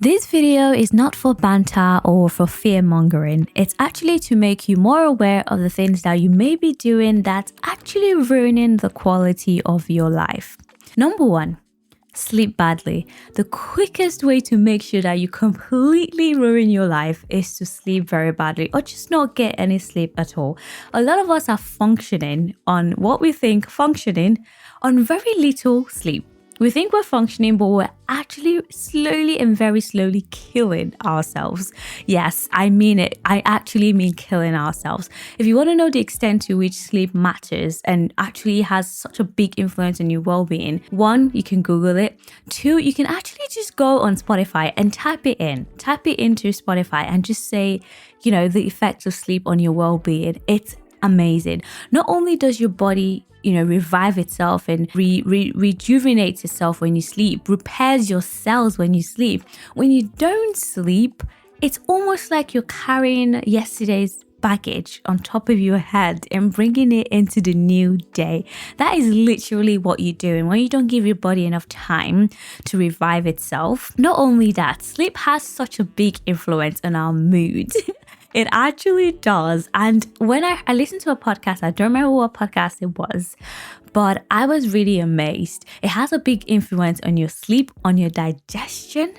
This video is not for banter or for fear mongering. It's actually to make you more aware of the things that you may be doing that's actually ruining the quality of your life. Number one, sleep badly. The quickest way to make sure that you completely ruin your life is to sleep very badly or just not get any sleep at all. A lot of us are functioning on what we think functioning on very little sleep. We think we're functioning, but we're actually slowly and very slowly killing ourselves. Yes, I mean it. I actually mean killing ourselves. If you want to know the extent to which sleep matters and actually has such a big influence on your well-being, one, you can Google it. Two, you can actually just go on Spotify and type it into Spotify and just say, the effects of sleep on your well-being. It's amazing. Not only does your body revive itself and rejuvenates itself when you sleep, repairs your cells when you sleep. When you don't sleep, it's almost like you're carrying yesterday's baggage on top of your head and bringing it into the new day. That is literally what you're doing when you don't give your body enough time to revive itself. Not only that, sleep has such a big influence on our mood. It actually does. And when I listened to a podcast, I don't remember what podcast it was, but I was really amazed. It has a big influence on your sleep, on your digestion,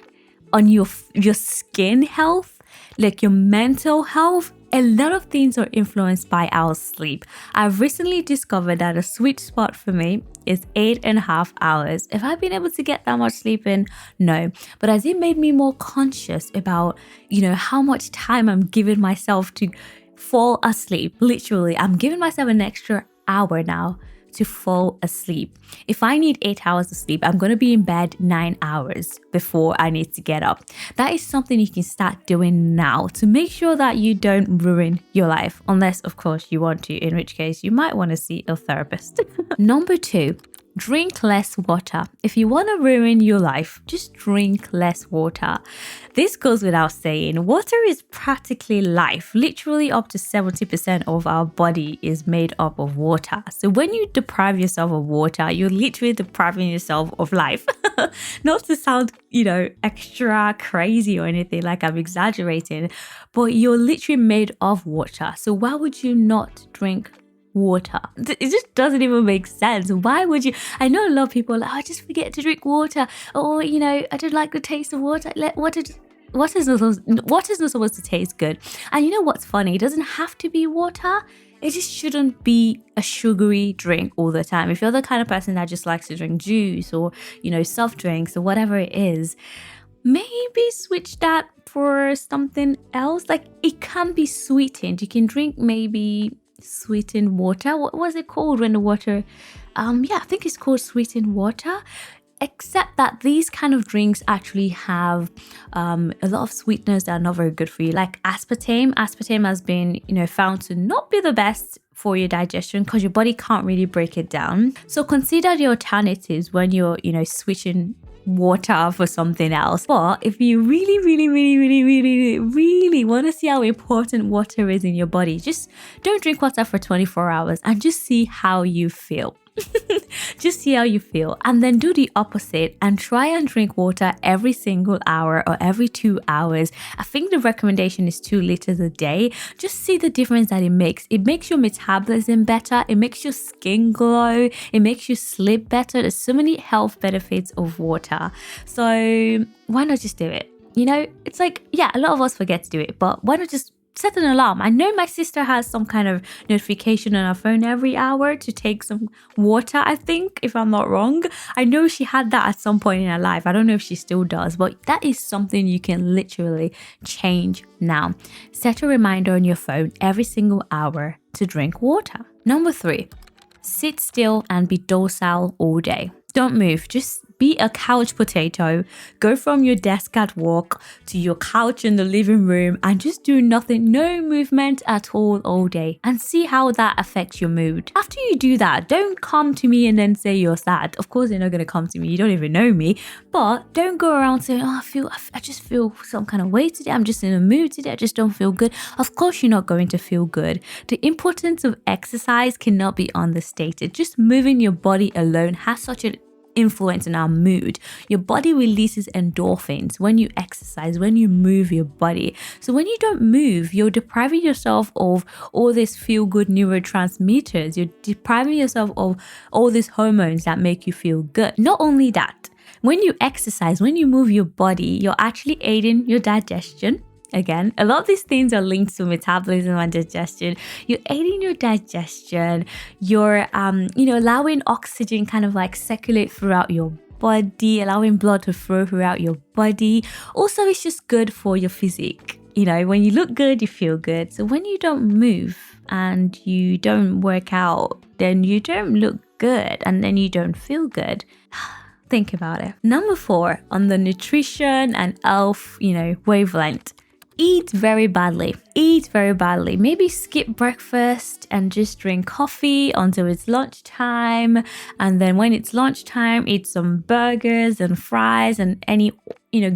on your skin health, like your mental health. A lot of things are influenced by our sleep. I've recently discovered that a sweet spot for me is 8.5 hours. Have I been able to get that much sleep in? No. But has it made me more conscious about, how much time I'm giving myself to fall asleep? Literally, I'm giving myself an extra hour now to fall asleep. If I need 8 hours of sleep, I'm going to be in bed 9 hours before I need to get up. That is something you can start doing now to make sure that you don't ruin your life. Unless, of course, you want to, in which case you might want to see a therapist. Number two, drink less water. If you want to ruin your life, just drink less water. This goes without saying. Water is practically life. Literally up to 70% of our body is made up of water. So when you deprive yourself of water, you're literally depriving yourself of life. Not to sound, extra crazy or anything like I'm exaggerating, but you're literally made of water. So why would you not drink water? It just doesn't even make sense. Why would you? I know a lot of people are like, I just forget to drink water, or I don't like the taste of water. Water is not supposed to taste good. And you know what's funny? It doesn't have to be water. It just shouldn't be a sugary drink all the time. If you're the kind of person that just likes to drink juice or soft drinks or whatever it is, maybe switch that for something else. Like, it can be sweetened. You can drink maybe sweetened water. What was it called when the water? I think it's called sweetened water. Except that these kind of drinks actually have a lot of sweeteners that are not very good for you, like aspartame. Aspartame has been, found to not be the best for your digestion because your body can't really break it down. So consider the alternatives when you're, switching water for something else. But if you really, really, really, really, really, really want to see how important water is in your body, just don't drink water for 24 hours and just see how you feel. Just see how you feel, and then do the opposite and try and drink water every single hour or every 2 hours. I think the recommendation is 2 liters a day. Just see the difference that it makes. It makes your metabolism better. It makes your skin glow. It makes you sleep better. There's so many health benefits of water. So why not just do it? It's like, a lot of us forget to do it, but why not just set an alarm? I know my sister has some kind of notification on her phone every hour to take some water, I think, if I'm not wrong. I know she had that at some point in her life. I don't know if she still does, but that is something you can literally change now. Set a reminder on your phone every single hour to drink water. Number 3, sit still and be docile all day. Don't move. Just be a couch potato. Go from your desk at work to your couch in the living room and just do nothing, no movement at all day, and see how that affects your mood. After you do that, don't come to me and then say you're sad. Of course, you're not going to come to me. You don't even know me. But don't go around saying, I just feel some kind of way today. I'm just in a mood today. I just don't feel good. Of course, you're not going to feel good. The importance of exercise cannot be understated. Just moving your body alone has such an influence on our mood. Your body releases endorphins when you exercise, when you move your body. So when you don't move, you're depriving yourself of all these feel-good neurotransmitters. You're depriving yourself of all these hormones that make you feel good. Not only that, when you exercise, when you move your body, you're actually aiding your digestion. Again, a lot of these things are linked to metabolism and digestion. You're aiding your digestion. You're, allowing oxygen kind of like circulate throughout your body, allowing blood to flow throughout your body. Also, it's just good for your physique. When you look good, you feel good. So when you don't move and you don't work out, then you don't look good and then you don't feel good. Think about it. Number 4 on the nutrition and health, wavelength. Eat very badly. Eat very badly. Maybe skip breakfast and just drink coffee until it's lunchtime. And then when it's lunchtime, eat some burgers and fries and any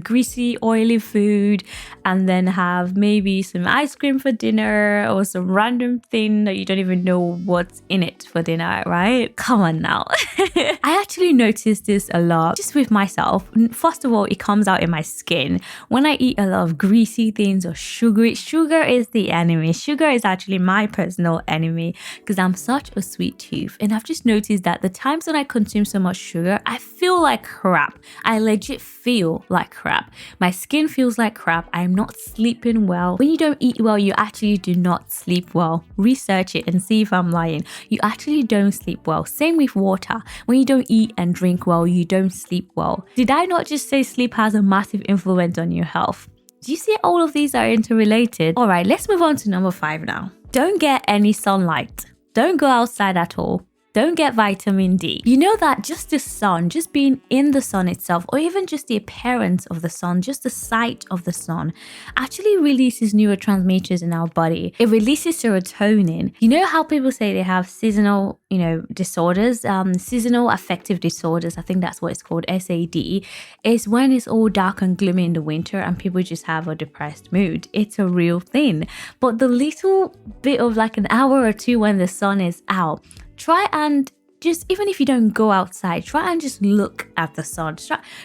greasy, oily food, and then have maybe some ice cream for dinner or some random thing that you don't even know what's in it for dinner, right? Come on now. I actually noticed this a lot just with myself. First of all, it comes out in my skin. When I eat a lot of greasy things or sugar is the enemy. Sugar is actually my personal enemy because I'm such a sweet tooth. And I've just noticed that the times when I consume so much sugar, I feel like crap. I legit feel like crap. My skin feels like crap. I'm not sleeping well. When you don't eat well, you actually do not sleep well. Research it and see if I'm lying. You actually don't sleep well. Same with water. When you don't eat and drink well, you don't sleep well. Did I not just say sleep has a massive influence on your health? Do you see all of these are interrelated? All right, let's move on to number 5 now. Don't get any sunlight. Don't go outside at all. Don't get vitamin D. You know that just the sun, just being in the sun itself, or even just the appearance of the sun, just the sight of the sun, actually releases neurotransmitters in our body. It releases serotonin. You know how people say they have seasonal, disorders, seasonal affective disorders. I think that's what it's called, SAD. Is when it's all dark and gloomy in the winter and people just have a depressed mood. It's a real thing. But the little bit of like an hour or two when the sun is out, try and just, even if you don't go outside, try and just look at the sun.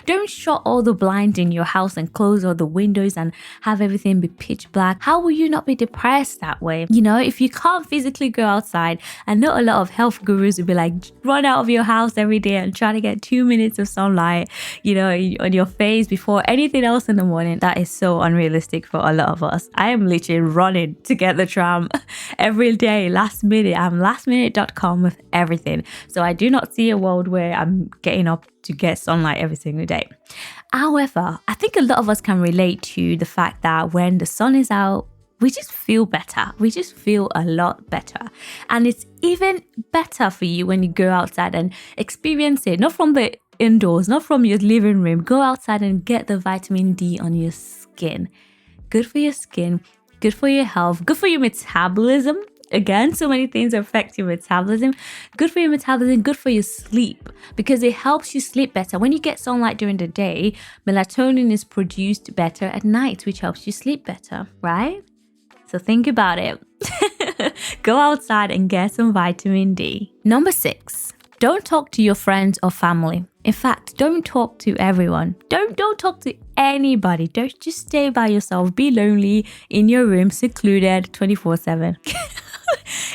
Don't shut all the blinds in your house and close all the windows and have everything be pitch black. How will you not be depressed that way? If you can't physically go outside, and not a lot of health gurus will be like, run out of your house every day and try to get 2 minutes of sunlight, on your face before anything else in the morning. That is so unrealistic for a lot of us. I am literally running to get the tram every day, last minute. I'm lastminute.com with everything. So I do not see a world where I'm getting up to get sunlight every single day. However, I think a lot of us can relate to the fact that when the sun is out, we just feel better. We just feel a lot better. And it's even better for you when you go outside and experience it, not from the indoors, not from your living room. Go outside and get the vitamin D on your skin. Good for your skin, good for your health, good for your metabolism. Again, so many things affect your metabolism. Good for your metabolism, good for your sleep, because it helps you sleep better. When you get sunlight during the day, melatonin is produced better at night, which helps you sleep better, right? So think about it. Go outside and get some vitamin D. Number 6, don't talk to your friends or family. In fact, don't talk to everyone. Don't talk to anybody. Don't just stay by yourself. Be lonely in your room, secluded 24/7.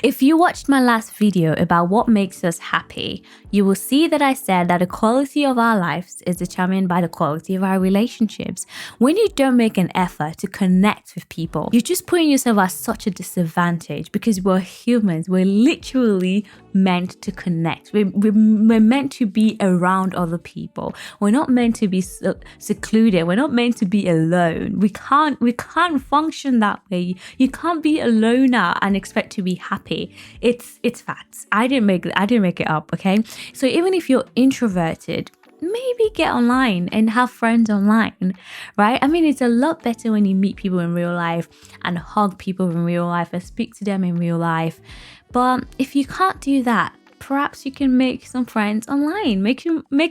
If you watched my last video about what makes us happy, you will see that I said that the quality of our lives is determined by the quality of our relationships. When you don't make an effort to connect with people, you're just putting yourself at such a disadvantage, because we're humans. We're literally meant to connect. We're meant to be around other people. We're not meant to be secluded. We're not meant to be alone. We can't function that way. You can't be a loner and expect to be happy. It's facts. I didn't make it up, okay? So even if you're introverted, maybe get online and have friends online, right? I mean, it's a lot better when you meet people in real life and hug people in real life and speak to them in real life. But if you can't do that, perhaps you can make some friends online. Make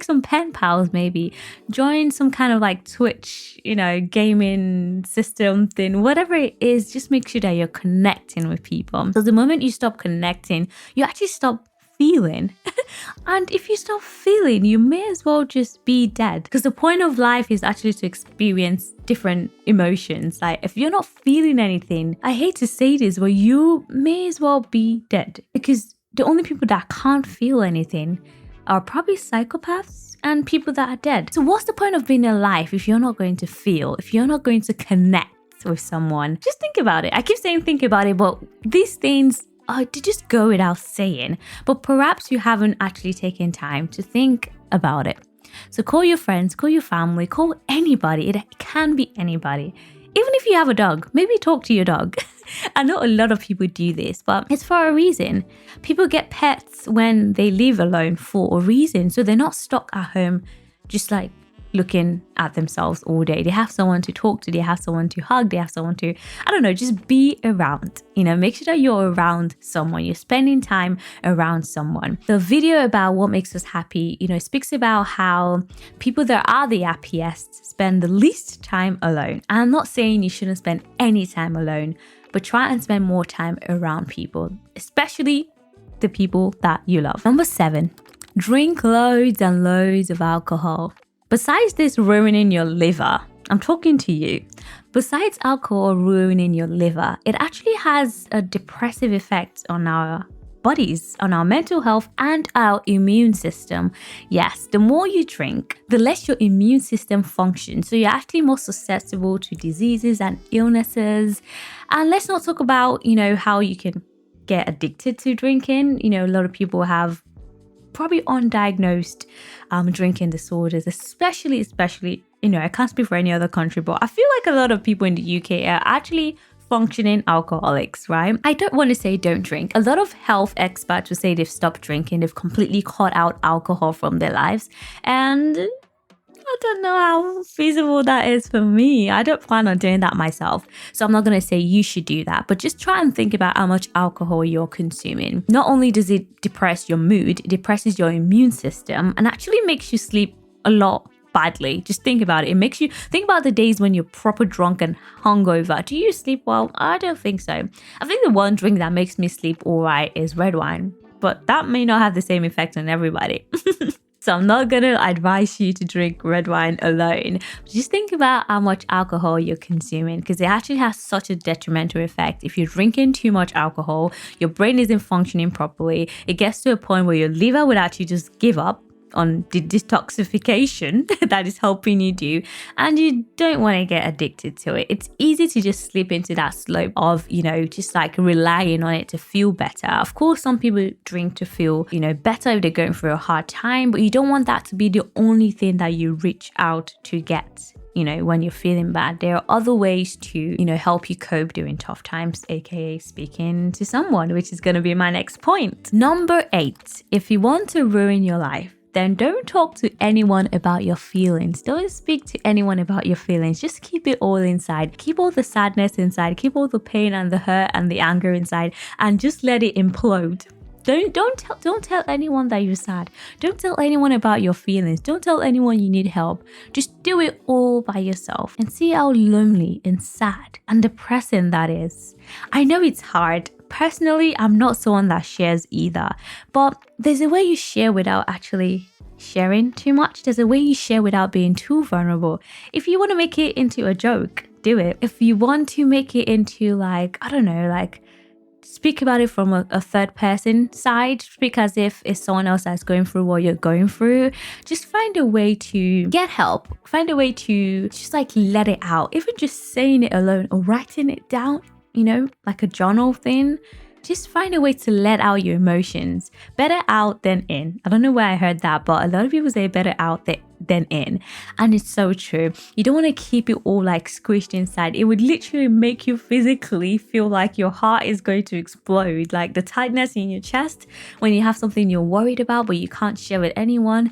some pen pals, maybe. Join some kind of like Twitch, gaming system thing. Whatever it is, just make sure that you're connecting with people. So the moment you stop connecting, you actually stop feeling. And if you stop feeling, you may as well just be dead. Because the point of life is actually to experience different emotions. Like if you're not feeling anything, I hate to say this, but you may as well be dead. Because the only people that can't feel anything are probably psychopaths and people that are dead. So what's the point of being alive if you're not going to feel, if you're not going to connect with someone? Just think about it. I keep saying think about it, but these things to just go without saying, but perhaps you haven't actually taken time to think about it. So call your friends, call your family, call anybody. It can be anybody. Even if you have a dog, maybe talk to your dog. I know a lot of people do this, but it's for a reason. People get pets when they live alone for a reason. So they're not stuck at home just like looking at themselves all day. They have someone to talk to, they have someone to hug, they have someone to, I don't know, just be around. Make sure that you're around someone, you're spending time around someone. The video about what makes us happy, speaks about how people that are the happiest spend the least time alone. And I'm not saying you shouldn't spend any time alone, but try and spend more time around people, especially the people that you love. Number 7, drink loads and loads of alcohol. Besides this ruining your liver, I'm talking to you. Besides alcohol ruining your liver, it actually has a depressive effect on our bodies, on our mental health and our immune system. Yes, the more you drink, the less your immune system functions. So you're actually more susceptible to diseases and illnesses. And let's not talk about, how you can get addicted to drinking. A lot of people have probably undiagnosed drinking disorders, especially, I can't speak for any other country, but I feel like a lot of people in the UK are actually functioning alcoholics, right? I don't want to say don't drink. A lot of health experts will say they've stopped drinking, they've completely cut out alcohol from their lives, and I don't know how feasible that is for me. I don't plan on doing that myself. So I'm not going to say you should do that, but just try and think about how much alcohol you're consuming. Not only does it depress your mood, it depresses your immune system and actually makes you sleep a lot badly. Just think about it. It makes you think about the days when you're proper drunk and hungover. Do you sleep well? I don't think so. I think the one drink that makes me sleep all right is red wine, but that may not have the same effect on everybody. So I'm not going to advise you to drink red wine alone. Just think about how much alcohol you're consuming, because it actually has such a detrimental effect. If you're drinking too much alcohol, your brain isn't functioning properly. It gets to a point where your liver would actually just give up on the detoxification that is helping you do, and you don't want to get addicted to it. It's easy to just slip into that slope of, just like relying on it to feel better. Of course, some people drink to feel, better if they're going through a hard time, but you don't want that to be the only thing that you reach out to get. When you're feeling bad, there are other ways to, help you cope during tough times, aka speaking to someone, which is going to be my next point. Number 8, if you want to ruin your life, then don't talk to anyone about your feelings. Don't speak to anyone about your feelings. Just keep it all inside. Keep all the sadness inside. Keep all the pain and the hurt and the anger inside, and just let it implode. Don't tell anyone that you're sad. Don't tell anyone about your feelings. Don't tell anyone you need help. Just do it all by yourself and see how lonely and sad and depressing that is. I know it's hard. Personally, I'm not someone that shares either, but there's a way you share without actually sharing too much. There's a way you share without being too vulnerable. If you want to make it into a joke, do it. If you want to make it into speak about it from a third person side, speak as if it's someone else that's going through what you're going through. Just find a way to get help. Find a way to just let it out. Even just saying it alone or writing it down, like a journal thing. Just find a way to let out your emotions. Better out than in. I don't know where I heard that, but a lot of people say better out than in. And it's so true. You don't want to keep it all squished inside. It would literally make you physically feel like your heart is going to explode. Like the tightness in your chest when you have something you're worried about, but you can't share with anyone.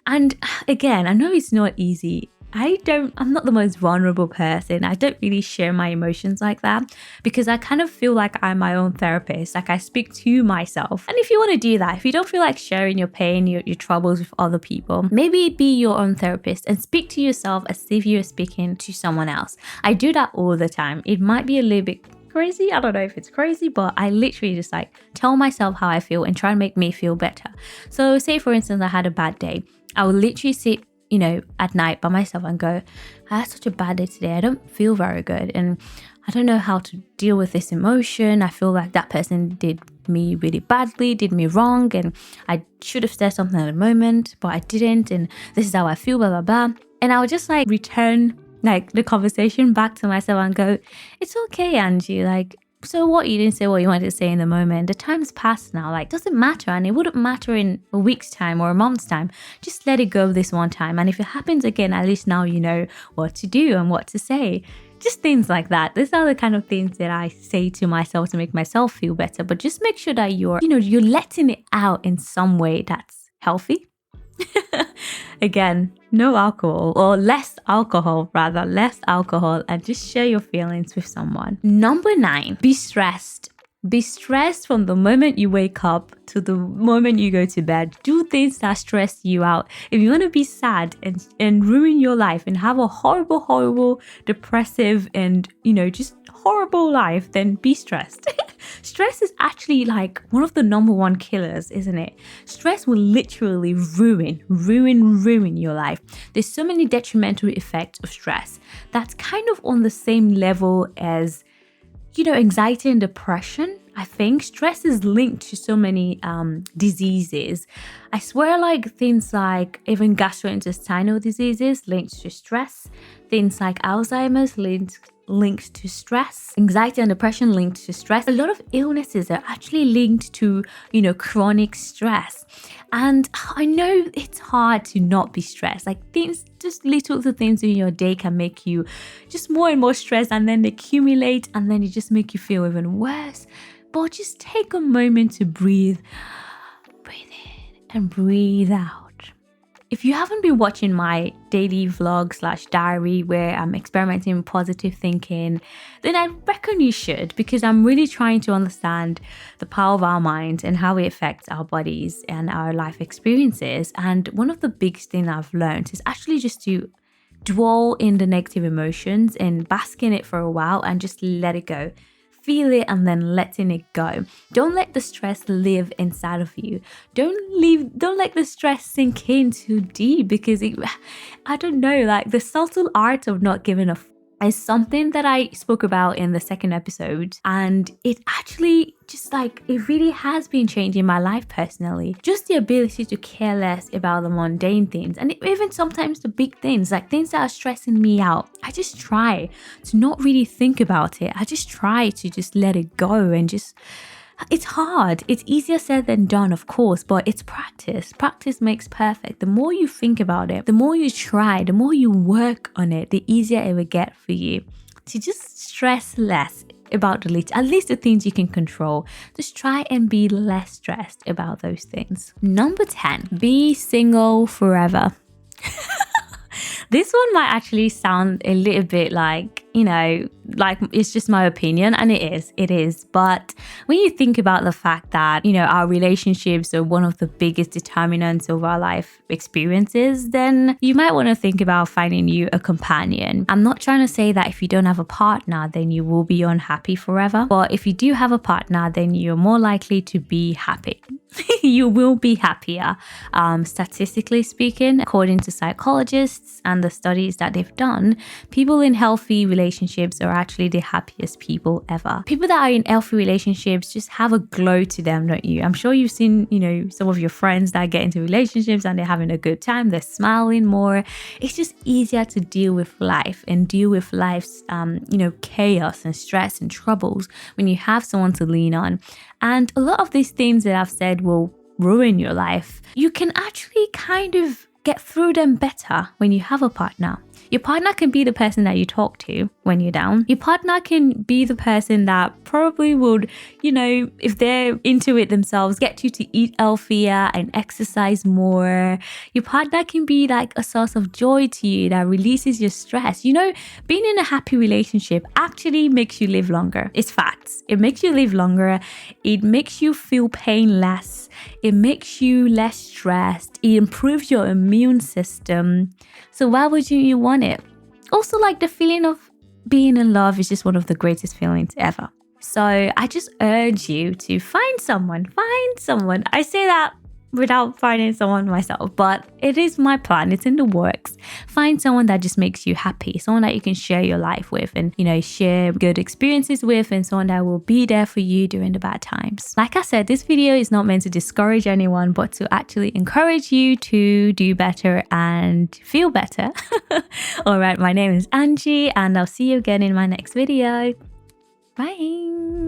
And again, I know it's not easy. I'm not the most vulnerable person. I don't really share my emotions like that because I kind of feel like I'm my own therapist. I speak to myself. And if you want to do that, if you don't feel like sharing your pain, your troubles with other people, maybe be your own therapist and speak to yourself as if you're speaking to someone else. I do that all the time. It might be a little bit crazy. I don't know if it's crazy, but I literally just like tell myself how I feel and try and make me feel better. So say for instance, I had a bad day. I would literally sit, at night by myself and go, I had such a bad day today. I don't feel very good. And I don't know how to deal with this emotion. I feel like that person did me really badly, did me wrong. And I should have said something at the moment, but I didn't. And this is how I feel, blah, blah, blah. And I would just like return like the conversation back to myself and go, it's okay, Anjy. Like, so what? You didn't say what you wanted to say in the moment. The time's passed now. Like, doesn't matter. And it wouldn't matter in a week's time or a month's time. Just let it go this one time. And if it happens again, at least now you know what to do and what to say. Just things like that. These are the kind of things that I say to myself to make myself feel better. But just make sure that you're letting it out in some way that's healthy. Again, no alcohol, or less alcohol, and just share your feelings with someone. Number 9, be stressed. Be stressed from the moment you wake up to the moment you go to bed. Do things that stress you out. If you want to be sad and ruin your life and have a horrible, depressive and, just horrible life, then be stressed. Stress is actually like one of the number one killers, isn't it? Stress will literally ruin your life. There's so many detrimental effects of stress that's kind of on the same level as anxiety and depression. I think stress is linked to so many diseases. I swear, like things like even gastrointestinal diseases linked to stress, things like Alzheimer's linked to stress, anxiety and depression linked to stress. A lot of illnesses are actually linked to, chronic stress. And I know it's hard to not be stressed. Like just little things in your day can make you just more and more stressed, and then they accumulate, and then it just make you feel even worse. But just take a moment to breathe in and breathe out. If you haven't been watching my daily vlog / diary where I'm experimenting with positive thinking, then I reckon you should, because I'm really trying to understand the power of our minds and how it affects our bodies and our life experiences. And one of the biggest things I've learned is actually just to dwell in the negative emotions and bask in it for a while and just let it go. Feel it and then letting it go. Don't let the stress live inside of you. Don't let the stress sink in too deep, because I don't know, like the subtle art of not giving a is something that I spoke about in the second episode, and it actually just like it really has been changing my life personally. Just the ability to care less about the mundane things, and even sometimes the big things, like things that are stressing me out. I just try to not really think about it. I just try to just let it go, and it's hard. It's easier said than done, of course, but it's practice. Practice makes perfect. The more you think about it, the more you try, the more you work on it, the easier it will get for you to just stress less about at least the things you can control. Just try and be less stressed about those things. Number 10, be single forever. This one might actually sound a little bit like, like it's just my opinion, and it is. But when you think about the fact that, our relationships are one of the biggest determinants of our life experiences, then you might want to think about finding you a companion. I'm not trying to say that if you don't have a partner, then you will be unhappy forever. But if you do have a partner, then you're more likely to be happy. You will be happier. Statistically speaking, according to psychologists and the studies that they've done, people in healthy relationships are actually the happiest people ever. People that are in healthy relationships just have a glow to them, don't you? I'm sure you've seen, some of your friends that get into relationships and they're having a good time. They're smiling more. It's just easier to deal with life and deal with life's, chaos and stress and troubles when you have someone to lean on. And a lot of these things that I've said will ruin your life. You can actually kind of get through them better when you have a partner. Your partner can be the person that you talk to when you're down. Your partner can be the person that probably would, if they're into it themselves, get you to eat healthier and exercise more. Your partner can be like a source of joy to you that releases your stress. Being in a happy relationship actually makes you live longer. It's facts. It makes you live longer. It makes you feel pain less. It makes you less stressed. It improves your immune system. So why would you want it? Also, like the feeling of being in love is just one of the greatest feelings ever. So I just urge you to find someone. I say that without finding someone myself, but it is my plan. It's in the works. Find someone that just makes you happy, someone that you can share your life with and, share good experiences with, and someone that will be there for you during the bad times. Like I said, this video is not meant to discourage anyone, but to actually encourage you to do better and feel better. All right, my name is Anjy, and I'll see you again in my next video. Bye.